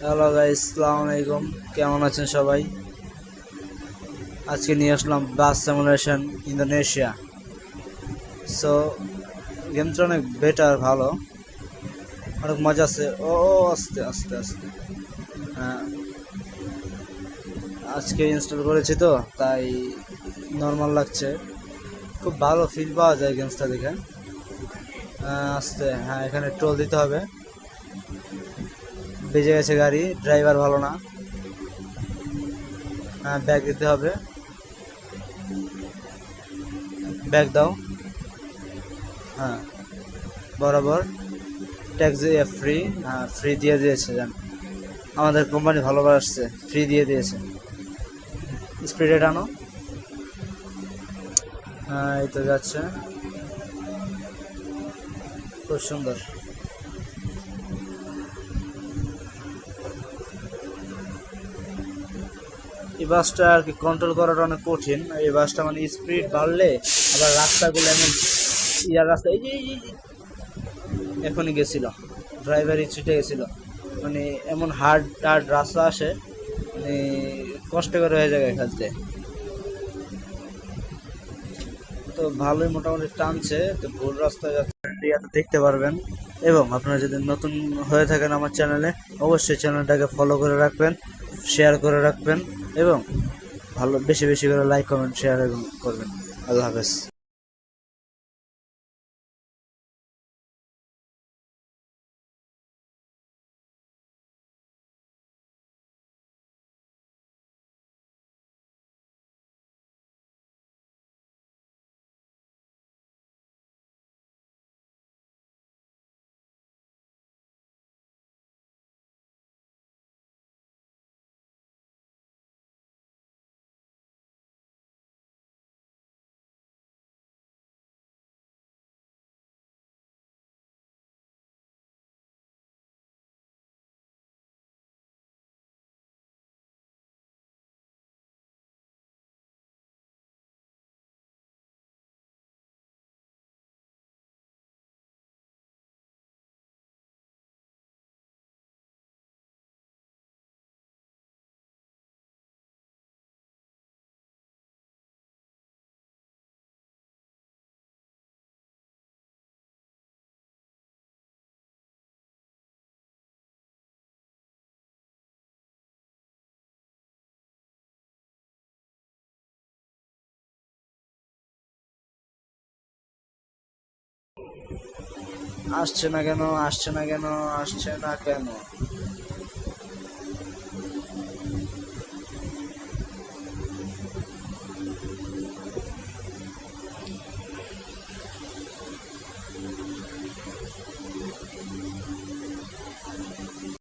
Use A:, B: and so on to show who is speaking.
A: Hello guys, আসসালামু আলাইকুম। কেমন আছেন সবাই? আজকে নিয়ে আসলাম বাস সিমুলেশন ইন্দোনেশিয়া। সো গেমটা অনেক বেটার, ভালো, অনেক মজা আছে। ও ও, আস্তে আস্তে আস্তে। হ্যাঁ, আজকে ইনস্টল করেছি তো তাই নর্মাল লাগছে। খুব ভালো ফিল পাওয়া যায় গেমসটা দেখে। আস্তে, হ্যাঁ, এখানে টোল দিতে হবে। বেজে গেছে গাড়ি, ড্রাইভার ভালো না। হ্যাঁ, ব্যাগ দিতে হবে। ব্যাগ দাও। হ্যাঁ, বরাবর। Taxi free. হ্যাঁ, ফ্রি দিয়ে দিয়েছে, জান। আমাদের কোম্পানি ভালোবাসছে, ফ্রি দিয়ে দিয়েছে। স্পিডে টানো। হ্যাঁ, এই তো যাচ্ছে, খুব সুন্দর। এই বাসটা আর কি কন্ট্রোল করাটা অনেক কঠিন। এই বাসটা মানে স্পিড বাড়লে আবার রাস্তাগুলো এমন ইয়ার রাস্তা, এই যে এখনই গেছিল, ড্রাইভারই ছুটে গেছিল। মানে এমন হার্ড হার্ড রাস্তা আসে, মানে কষ্টকর হয়ে যায় খেলতে। তো ভালোই মোটামুটি টানছে, তো ভুল রাস্তায় যাচ্ছে, ইয়াতে দেখতে পারবেন। এবং আপনারা যদি নতুন হয়ে থাকেন আমার চ্যানেলে, অবশ্যই চ্যানেলটাকে ফলো করে রাখবেন, শেয়ার করে রাখবেন, এবং ভালো বেশি বেশি করে লাইক কমেন্ট শেয়ার করবেন। আল্লাহ হাফেজ। আসছে না কেন, আসছে না কেন, আসছে না কেন?